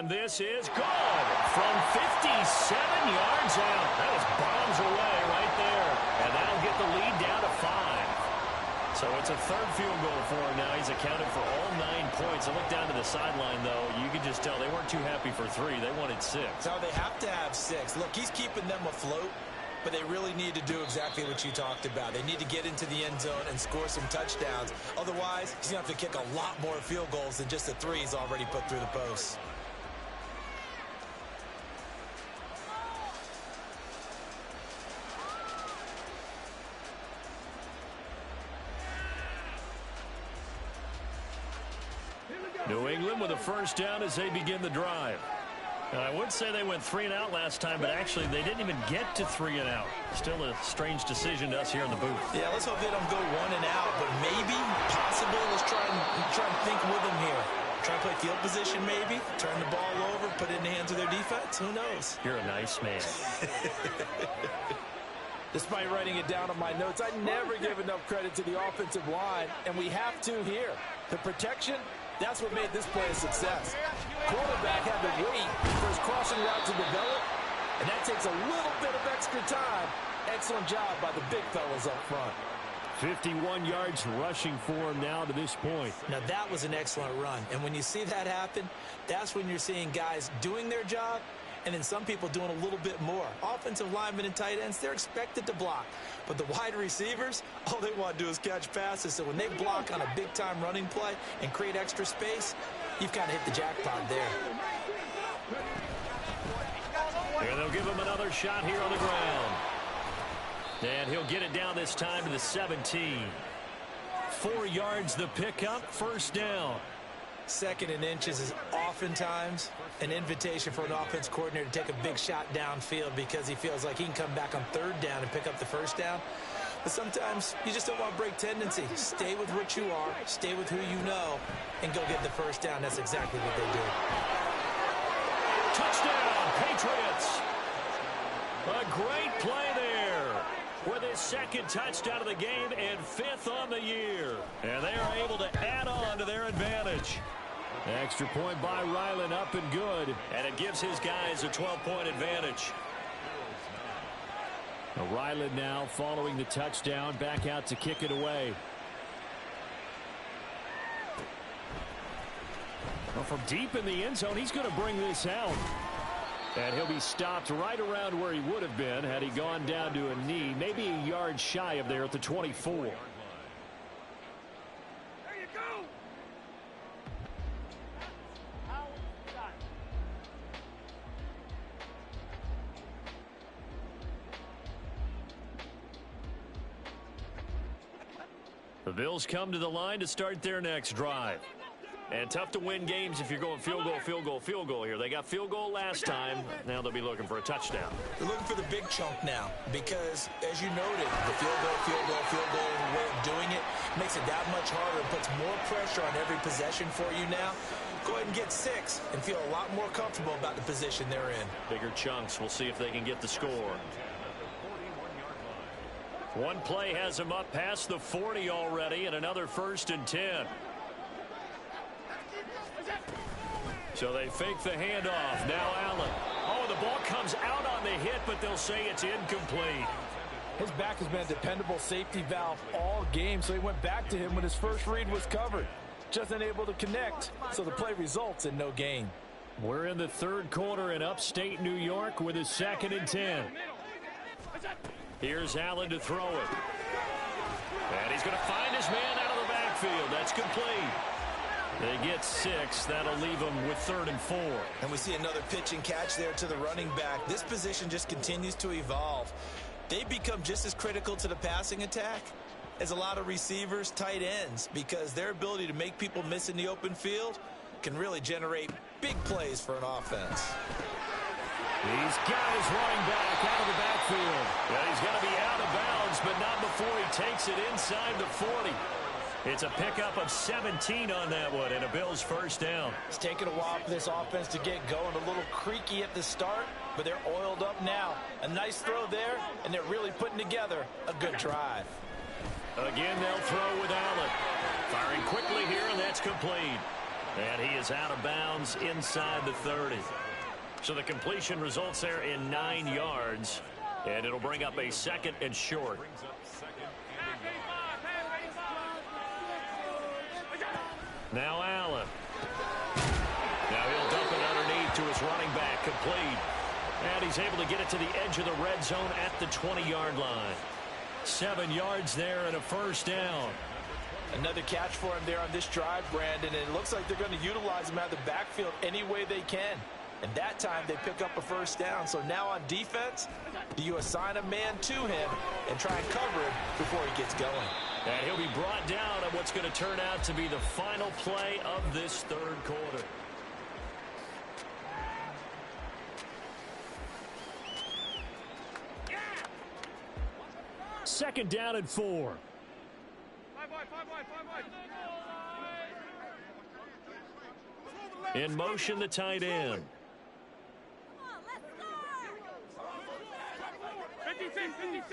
A: And this is good from 57 yards out. That was bombs away right there. And that'll get the lead down to 5. So it's a third field goal for him now. He's accounted for all 9 points. I look down to the sideline, though. You can just tell they weren't too happy for 3. They wanted 6.
C: No, they have to have 6. Look, he's keeping them afloat, but they really need to do exactly what you talked about. They need to get into the end zone and score some touchdowns. Otherwise, he's going to have to kick a lot more field goals than just the 3 he's already put through the post.
A: New England with a first down as they begin the drive. Now, I would say they went 3 and out last time, but actually they didn't even get to 3 and out. Still a strange decision to us here in the booth.
C: Yeah, let's hope they don't go 1 and out, but maybe, possible. Let's try and think with them here. Try and play field position maybe, turn the ball over, put it in the hands of their defense. Who knows?
A: You're a nice man.
C: Despite writing it down on my notes, I never give enough credit to the offensive line, and we have to here. The protection, that's what made this play a success. Quarterback had to wait for his crossing route to develop, and that takes a little bit of extra time. Excellent job by the big fellas up front.
A: 51 yards rushing for him now to this point.
C: Now, that was an excellent run, and when you see that happen, that's when you're seeing guys doing their job, and then some people doing a little bit more. Offensive linemen and tight ends, they're expected to block. But the wide receivers, all they want to do is catch passes. So when they block on a big-time running play and create extra space, you've kind of hit the jackpot there.
A: And they'll give him another shot here on the ground. And he'll get it down this time to the 17. 4 yards the pickup, first down.
C: 2nd and inches is oftentimes an invitation for an offense coordinator to take a big shot downfield because he feels like he can come back on 3rd down and pick up the first down. But sometimes you just don't want to break tendency. Stay with what you are, stay with who you know, and go get the first down. That's exactly what they did.
A: Touchdown, Patriots. A great play there with his 2nd touchdown of the game and 5th on the year. And they are able to add on to their advantage. Extra point by Ryland, up and good. And it gives his guys a 12-point advantage. Ryland now following the touchdown, back out to kick it away. Well, from deep in the end zone, he's going to bring this out. And he'll be stopped right around where he would have been had he gone down to a knee, maybe a yard shy of there at the 24.
D: There you go.
A: The Bills come to the line to start their next drive. And tough to win games if you're going field goal, field goal, field goal here. They got field goal last time. Now they'll be looking for a touchdown.
C: They're looking for the big chunk now because, as you noted, the field goal way of doing it makes it that much harder. It puts more pressure on every possession for you now. Go ahead and get 6 and feel a lot more comfortable about the position they're in.
A: Bigger chunks. We'll see if they can get the score. One play has them up past the 40 already, and another 1st and 10. So they fake the handoff. Now Allen. Oh, the ball comes out on the hit, but they'll say it's incomplete.
C: His back has been a dependable safety valve all game, so he went back to him when his first read was covered. Just unable to connect, so the play results in no gain.
A: We're in the 3rd quarter in upstate New York with a 2nd and 10. Here's Allen to throw it. And he's going to find his man out of the backfield. That's complete. They get 6. That'll leave them with 3rd and 4.
C: And we see another pitch and catch there to the running back. This position just continues to evolve. They become just as critical to the passing attack as a lot of receivers, tight ends, because their ability to make people miss in the open field can really generate big plays for an offense.
A: He's got his running back out of the backfield. Well, he's going to be out of bounds, but not before he takes it inside the 40. It's a pickup of 17 on that one, and a Bills first down.
C: It's taken a while for this offense to get going. A little creaky at the start, but they're oiled up now. A nice throw there, and they're really putting together a good drive.
A: Again, they'll throw with Allen. Firing quickly here, and that's complete.
B: And he is out of bounds inside the 30. So the completion results there in 9 yards. And it'll bring up a 2nd and short. Now Allen. Now he'll dump it underneath to his running back, complete. And he's able to get it to the edge of the red zone at the 20-yard line. 7 yards there and a first down.
C: Another catch for him there on this drive, Brandon, and it looks like they're going to utilize him out of the backfield any way they can. And that time they pick up a first down. So now on defense, do you assign a man to him and try and cover him before he gets going?
B: And he'll be brought down on what's going to turn out to be the final play of this 3rd quarter.
A: Second down and 4.
B: In motion, the tight end.
D: 56.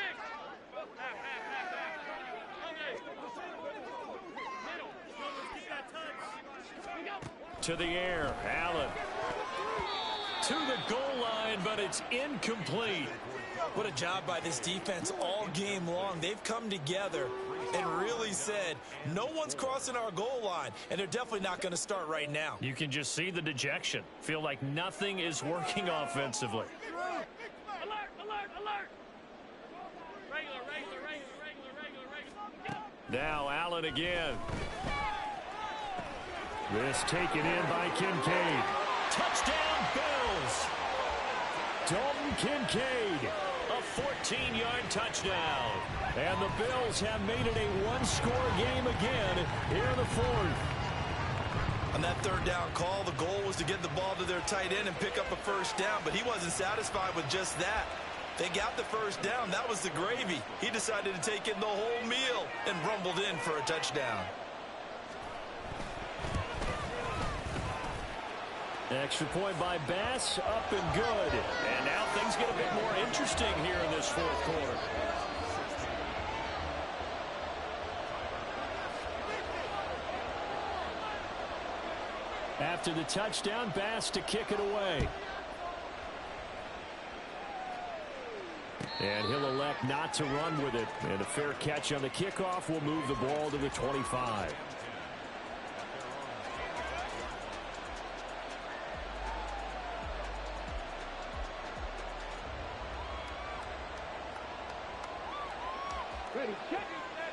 B: To the air, Allen. To the goal line, but it's incomplete.
C: What a job by this defense all game long. They've come together and really said, no one's crossing our goal line, and they're definitely not going to start right now.
B: You can just see the dejection. Feel like nothing is working offensively.
D: Alert! Regular.
A: Now Allen again. This taken in by Kincaid.
B: Touchdown, Bills!
A: Dalton Kincaid.
B: A 14-yard touchdown.
A: And the Bills have made it a one-score game again here in the 4th.
C: On that 3rd down call, the goal was to get the ball to their tight end and pick up a first down, but he wasn't satisfied with just that. They got the first down. That was the gravy. He decided to take in the whole meal and rumbled in for a touchdown.
A: Extra point by Bass, up and good.
B: And now things get a bit more interesting here in this 4th quarter.
A: After the touchdown, Bass to kick it away. And he'll elect not to run with it. And a fair catch on the kickoff will move the ball to the 25.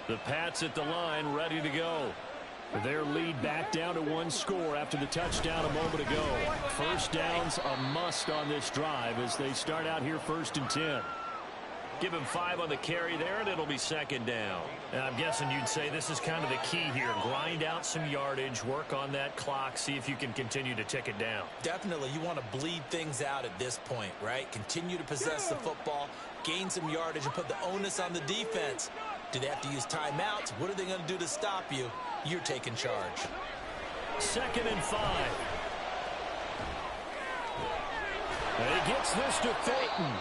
A: The Pats at the line, ready to go. Their lead back down to 1 score after the touchdown a moment ago. First down's a must on this drive as they start out here 1st and 10.
B: Give him 5 on the carry there, and it'll be 2nd down. And I'm guessing you'd say this is kind of the key here. Grind out some yardage, work on that clock, see if you can continue to tick it down.
C: Definitely, you want to bleed things out at this point, right? Continue to possess the football, gain some yardage, and put the onus on the defense. Do they have to use timeouts? What are they going to do to stop you? You're taking charge.
B: 2nd and 5.
A: And he gets this to Thornton.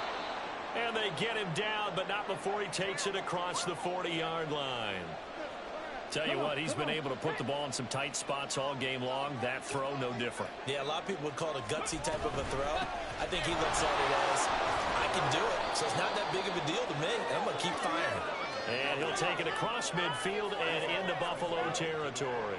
B: And they get him down, but not before he takes it across the 40-yard line. Tell you what, he's been able to put the ball in some tight spots all game long. That throw, no different.
C: Yeah, a lot of people would call it a gutsy type of a throw. I think he looks at it as, I can do it. So it's not that big of a deal to me, and I'm going to keep firing.
B: And he'll take it across midfield and into Buffalo territory.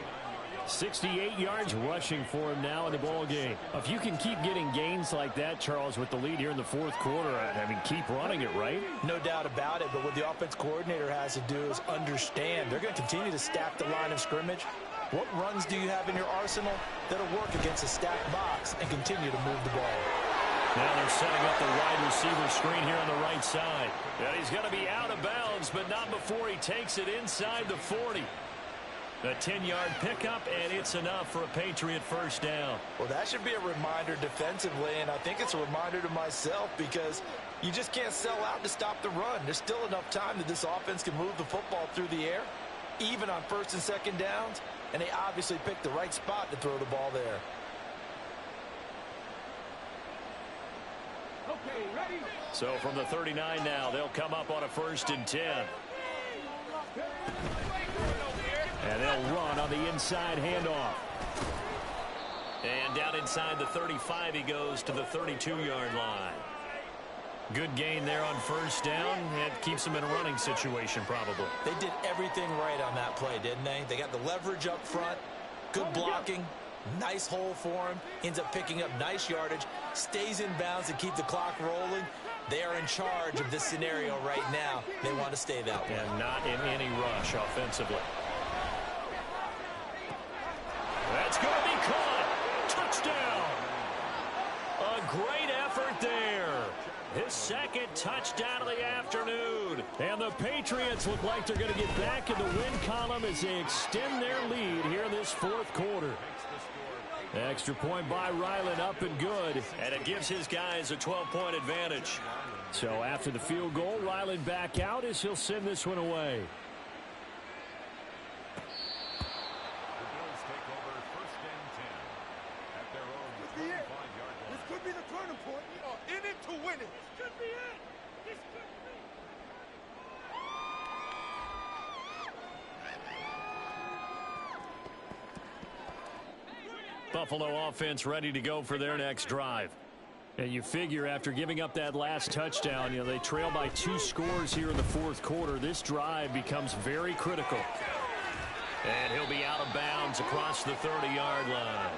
A: 68 yards rushing for him now in the ball game. If you can keep getting gains like that, Charles, with the lead here in the 4th quarter, I mean, keep running it, right?
C: No doubt about it, but what the offense coordinator has to do is understand they're going to continue to stack the line of scrimmage. What runs do you have in your arsenal that'll work against a stacked box and continue to move the ball?
B: Now they're setting up the wide receiver screen here on the right side. And he's going to be out of bounds, but not before he takes it inside the 40. A 10-yard pickup, and it's enough for a Patriot first down.
C: Well, that should be a reminder defensively, and I think it's a reminder to myself because you just can't sell out to stop the run. There's still enough time that this offense can move the football through the air, even on 1st and 2nd downs, and they obviously picked the right spot to throw the ball there.
D: Okay, ready?
B: So from the 39 now, they'll come up on a 1st and 10.
A: And they'll run on the inside handoff.
B: And down inside the 35, he goes to the 32-yard line. Good gain there on first down. It keeps him in a running situation probably.
C: They did everything right on that play, didn't they? They got the leverage up front, good blocking, nice hole for him, ends up picking up nice yardage, stays in bounds to keep the clock rolling. They are in charge of this scenario right now. They want to stay that way.
B: And not in any rush offensively. That's going to be caught. Touchdown. A great effort there. His second touchdown of the afternoon.
A: And the Patriots look like they're going to get back in the win column as they extend their lead here in this fourth quarter. Extra point by Ryland, up and good.
B: And it gives his guys a 12-point advantage.
A: So after the field goal, Ryland back out as he'll send this one away.
E: The Bills take over first and 10 at their own 25-yard line.
D: This could be the turning point. We are in it to win it. This could be it. This could be.
A: Buffalo offense ready to go for their next drive. And you figure after giving up that last touchdown, they trail by 2 scores here in the fourth quarter. This drive becomes very critical.
B: And he'll be out of bounds across the 30-yard line.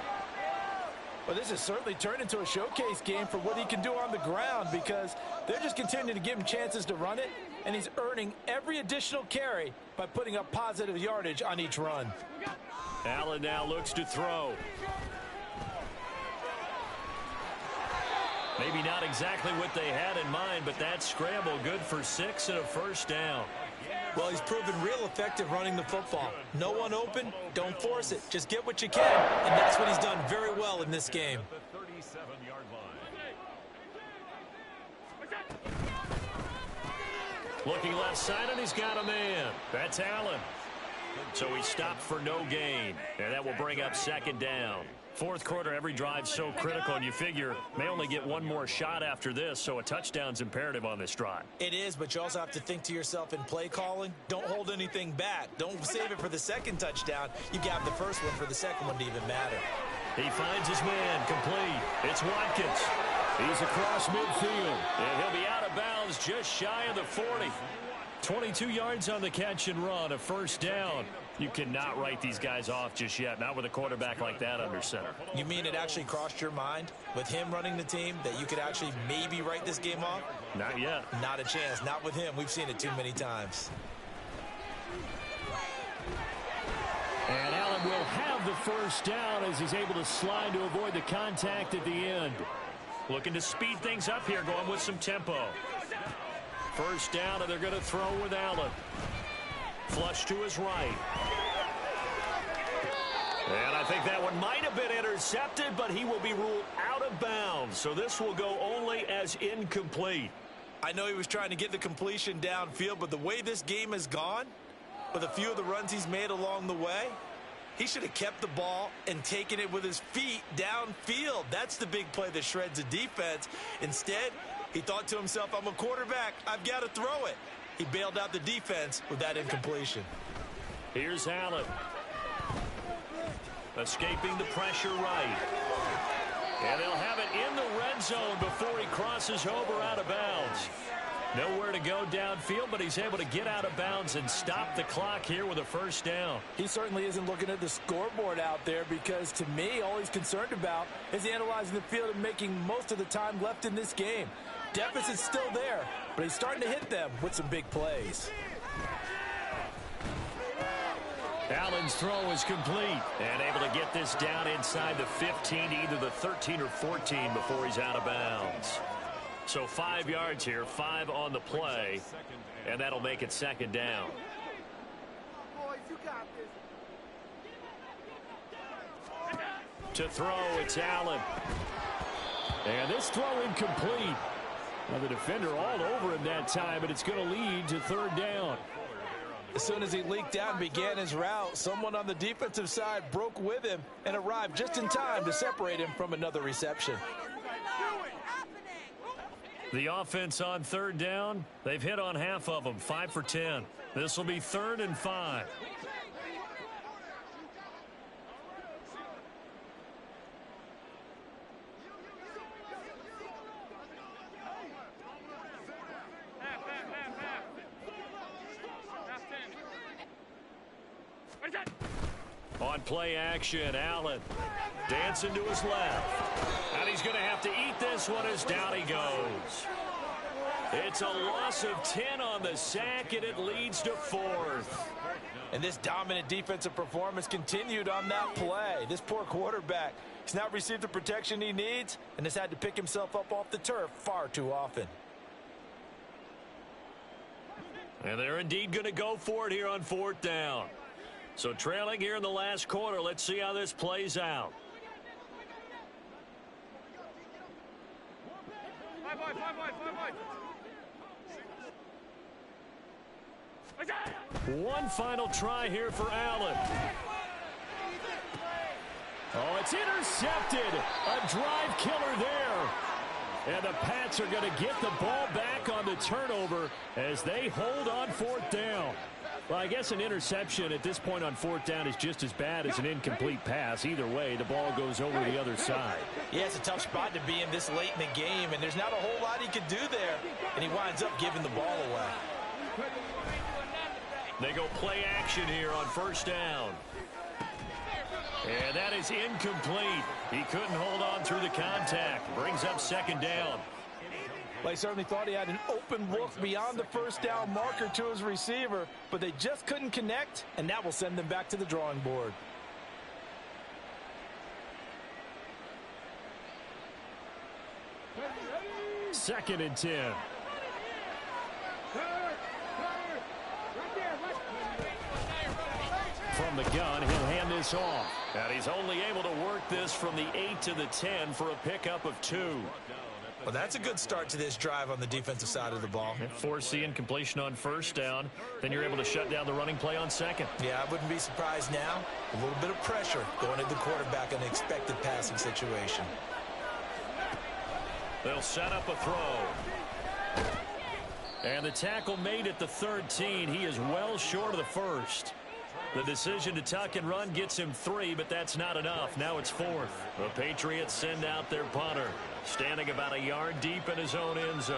C: Well, this has certainly turned into a showcase game for what he can do on the ground because they're just continuing to give him chances to run it, and he's earning every additional carry by putting up positive yardage on each run.
A: Allen now looks to throw.
B: Maybe not exactly what they had in mind, but that scramble good for 6 and a first down.
C: Well, he's proven real effective running the football. No one open, don't force it. Just get what you can, and that's what he's done very well in this game.
E: The 37-yard line.
B: Looking left side, and he's got a man. That's Allen. So he stopped for no gain, and that will bring up second down.
A: Fourth quarter, every drive's so critical, and you figure may only get one more shot after this, so a touchdown's imperative on this drive.
C: It is, but you also have to think to yourself in play calling, don't hold anything back. Don't save it for the second touchdown. You got the first one for the second one to even matter.
A: He finds his man, complete. It's Watkins. He's across midfield, and he'll be out of bounds just shy of the 40. 22 yards on the catch and run, a first down. You cannot write these guys off just yet, not with a quarterback like that under center.
C: You mean it actually crossed your mind with him running the team that you could actually maybe write this game off?
A: Not yet.
C: Not a chance. Not with him. We've seen it too many times.
A: And Allen will have the first down as he's able to slide to avoid the contact at the end.
B: Looking to speed things up here, going with some tempo.
A: First down, and they're going to throw with Allen.
B: Flush to his right. And I think that one might have been intercepted, but he will be ruled out of bounds. So this will go only as incomplete.
C: I know he was trying to get the completion downfield, but the way this game has gone, with a few of the runs he's made along the way, he should have kept the ball and taken it with his feet downfield. That's the big play that shreds a defense. Instead, he thought to himself, I'm a quarterback. I've got to throw it. He bailed out the defense with that incompletion.
A: Here's Allen.
B: Escaping the pressure right.
A: And they'll have it in the red zone before he crosses over out of bounds. Nowhere to go downfield, but he's able to get out of bounds and stop the clock here with a first down.
C: He certainly isn't looking at the scoreboard out there because, to me, all he's concerned about is analyzing the field and making most of the time left in this game. Deficit's still there, but he's starting to hit them with some big plays.
A: Allen's throw is complete and able to get this down inside the 15 to either the 13 or 14 before he's out of bounds. So 5 yards here, 5 on the play, and that'll make it second down.
D: Boys, you got this.
A: To throw, it's Allen. And this throw incomplete. Now the defender all over him that time, but it's going to lead to third down.
C: As soon as he leaked out and began his route, someone on the defensive side broke with him and arrived just in time to separate him from another reception.
A: The offense on third down, they've hit on half of them, 5 for 10. This will be 3rd and 5. On play action, Allen dancing to his left. And he's going to have to eat this one as down he goes. It's a loss of 10 on the sack, and it leads to 4th.
C: And this dominant defensive performance continued on that play. This poor quarterback, he's not received the protection he needs and has had to pick himself up off the turf far too often.
A: And they're indeed going to go for it here on 4th down. So trailing here in the last quarter, let's see how this plays out. One final try here for Allen. Oh, it's intercepted. A drive killer there. And the Pats are going to get the ball back on the turnover as they hold on 4th down. Well, I guess an interception at this point on 4th down is just as bad as an incomplete pass. Either way, the ball goes over the other side.
C: Yeah, it's a tough spot to be in this late in the game, and there's not a whole lot he could do there, and he winds up giving the ball away.
A: They go play action here on 1st down. And that is incomplete. He couldn't hold on through the contact. Brings up 2nd down.
C: Well, he certainly thought he had an open look beyond the 1st down marker to his receiver, but they just couldn't connect, and that will send them back to the drawing board.
A: Second and 10. From the gun, he'll hand this off. And he's only able to work this from the 8 to the 10 for a pickup of 2.
C: Well, that's a good start to this drive on the defensive side of the ball.
A: Force the incompletion on 1st down. Then you're able to shut down the running play on 2nd.
C: Yeah, I wouldn't be surprised now. A little bit of pressure going at the quarterback in an expected passing situation.
A: They'll set up a throw. And the tackle made at the 13. He is well short of the 1st. The decision to tuck and run gets him 3, but that's not enough. Now it's 4th. The Patriots send out their punter, standing about a yard deep in his own end zone.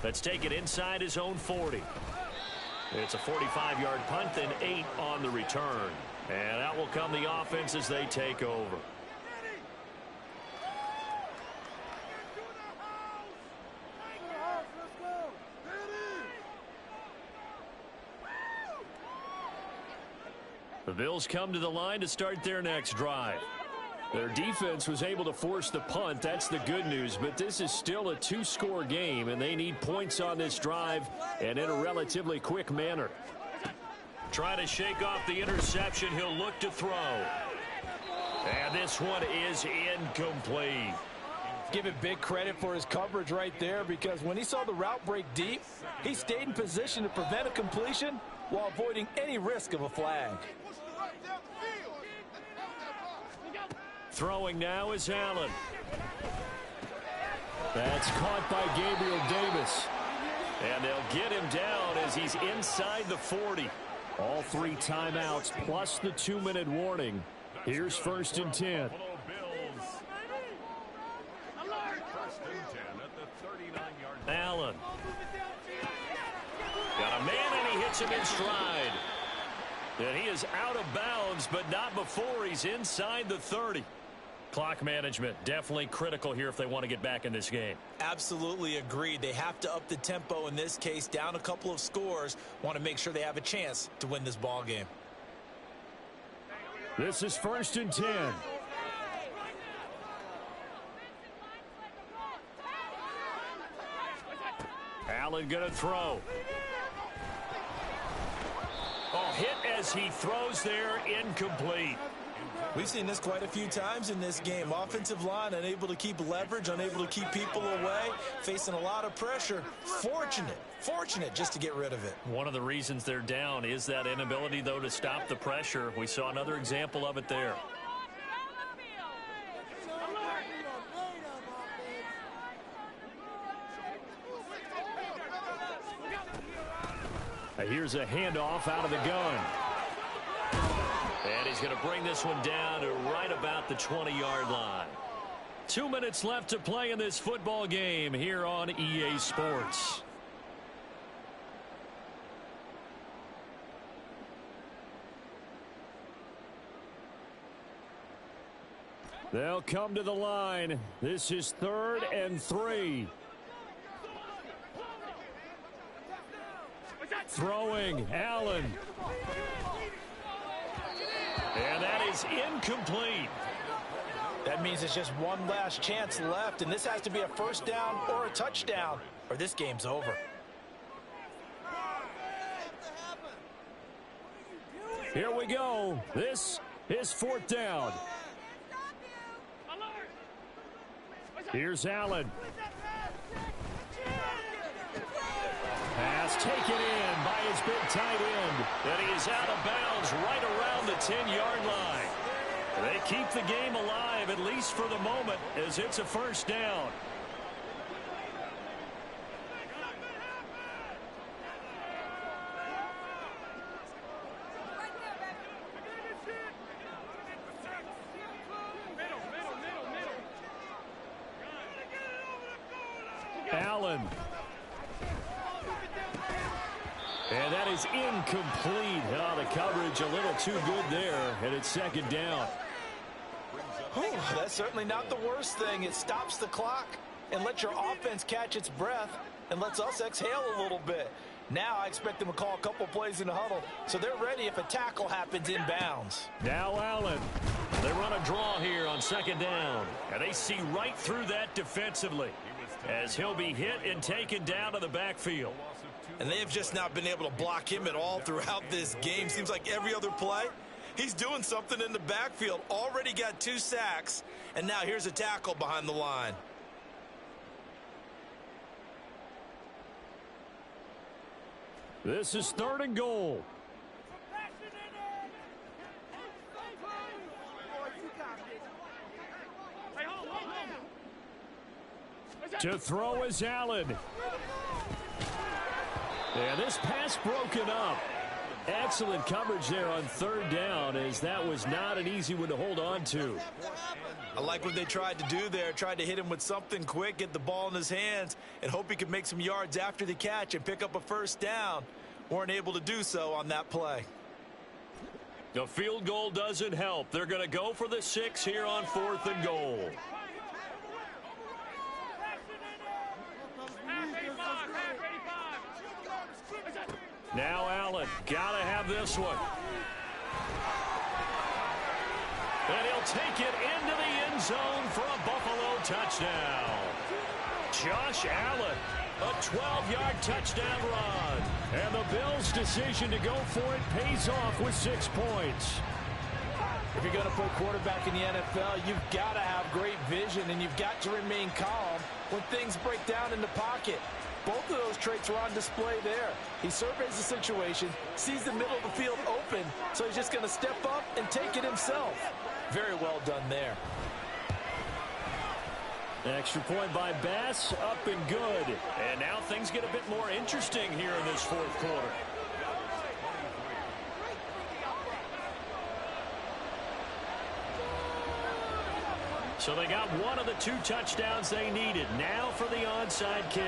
A: Let's take it inside his own 40. It's a 45-yard punt, then 8 on the return. And out will come the offense as they take over. The Bills come to the line to start their next drive. Their defense was able to force the punt. That's the good news. But this is still a 2-score game, and they need points on this drive and in a relatively quick manner. Trying to shake off the interception. He'll look to throw. And this one is incomplete.
C: Give it big credit for his coverage right there, because when he saw the route break deep, he stayed in position to prevent a completion while avoiding any risk of a flag.
A: Throwing now is Allen. That's caught by Gabriel Davis. And they'll get him down as he's inside the 40. All 3 timeouts plus the 2-minute warning. Here's 1st and 10. Allen. Got a man and he hits him in stride. And he is out of bounds, but not before he's inside the 30. Clock management definitely critical here if they want to get back in this game.
C: Absolutely agreed. They have to up the tempo in this case, down a couple of scores. Want to make sure they have a chance to win this ball game.
A: This is 1st and 10. Allen going to throw. Oh, hit as he throws there, incomplete.
C: We've seen this quite a few times in this game. Offensive line unable to keep leverage, unable to keep people away, facing a lot of pressure. Fortunate just to get rid of it.
A: One of the reasons they're down is that inability, though, to stop the pressure. We saw another example of it there. Here's a handoff out of the gun. And he's going to bring this one down to right about the 20-yard line. 2 minutes left to play in this football game here on EA Sports. They'll come to the line. This is 3rd and 3. Throwing, Allen. And that is incomplete.
C: That means it's just one last chance left, and this has to be a first down or a touchdown, or this game's over.
A: Here we go. This is 4th down. Here's Allen. Pass taken in by his big tight end. And he is out of bounds right around the 10-yard line. They keep the game alive, at least for the moment, as it's a first down. Allen. And that is incomplete. Oh, the coverage a little too good there, and it's 2nd down.
C: That's certainly not the worst thing. It stops the clock and lets your offense catch its breath and lets us exhale a little bit. Now I expect them to call a couple plays in the huddle, so they're ready if a tackle happens inbounds.
A: Now Allen. They run a draw here on 2nd down, and they see right through that defensively as he'll be hit and taken down to the backfield.
C: And they have just not been able to block him at all throughout this game. Seems like every other play, he's doing something in the backfield. Already got 2 sacks, and now here's a tackle behind the line.
A: This is 3rd and goal. To throw is Allen. And this pass broken up. Excellent coverage there on 3rd down, as that was not an easy one to hold on to.
C: I like what they tried to do there. Tried to hit him with something quick, get the ball in his hands, and hope he could make some yards after the catch and pick up a first down. Weren't able to do so on that play.
A: The field goal doesn't help. They're going to go for the 6 here on 4th and goal. Now Allen, gotta have this one. And he'll take it into the end zone for a Buffalo touchdown. Josh Allen, a 12-yard touchdown run. And the Bills' decision to go for it pays off with 6 points.
C: If you're going to play quarterback in the NFL, you've got to have great vision, and you've got to remain calm when things break down in the pocket. Both of those traits are on display there. He surveys the situation, sees the middle of the field open, so he's just going to step up and take it himself. Very well done there.
A: Extra point by Bass, up and good. And now things get a bit more interesting here in this 4th quarter. So they got one of the 2 touchdowns they needed. Now for the onside kick.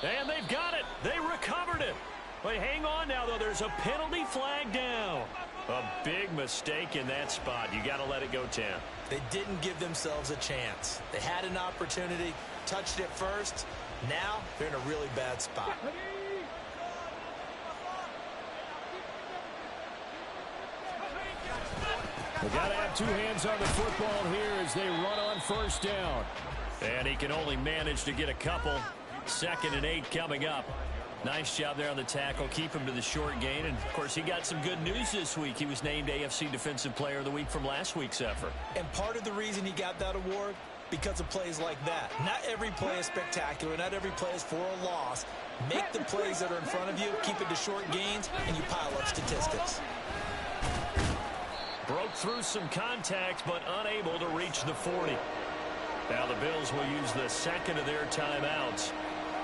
A: And they've got it. They recovered it. But hang on now, though. There's a penalty flag down. A big mistake in that spot. You got to let it go, Tim.
C: They didn't give themselves a chance. They had an opportunity, touched it first. Now they're in a really bad spot.
A: They got to have 2 hands on the football here as they run on 1st down. And he can only manage to get a couple. 2nd and 8 coming up. Nice job there on the tackle. Keep him to the short gain. And, of course, he got some good news this week. He was named AFC Defensive Player of the Week from last week's effort.
C: And part of the reason he got that award, because of plays like that. Not every play is spectacular. Not every play is for a loss. Make the plays that are in front of you, keep it to short gains, and you pile up statistics.
A: Broke through some contact, but unable to reach the 40. Now the Bills will use the 2nd of their timeouts.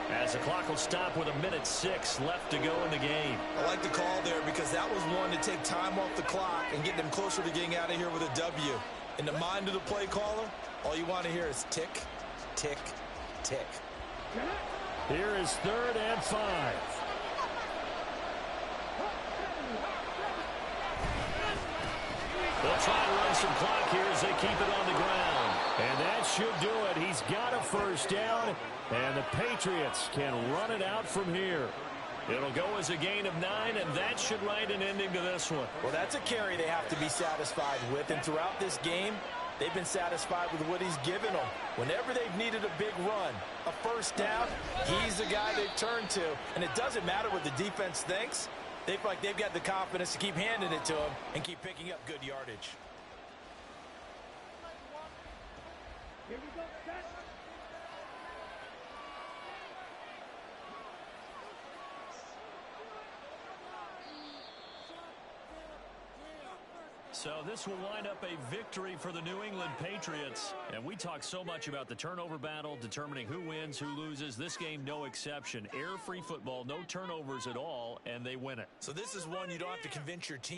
B: As the clock will stop with 1:06 left to go in the game.
C: I like the call there because that was one to take time off the clock and get them closer to getting out of here with a W. In the mind of the play caller, all you want to hear is tick, tick, tick.
A: Here is 3rd and 5.
B: They'll try to run some clock here as they keep it on the ground.
A: And that should do it. He's got a first down, and the Patriots can run it out from here.
B: It'll go as a gain of 9, and that should write an ending to this one.
C: Well, that's a carry they have to be satisfied with, and throughout this game, they've been satisfied with what he's given them. Whenever they've needed a big run, a first down, he's the guy they've turned to. And it doesn't matter what the defense thinks. They feel like they've got the confidence to keep handing it to him and keep picking up good yardage.
D: Here we go.
B: So this will wind up a victory for the New England Patriots. And we talk so much about the turnover battle, determining who wins, who loses. This game, no exception. Error-free football, no turnovers at all, and they win it.
C: So this is one you don't have to convince your team.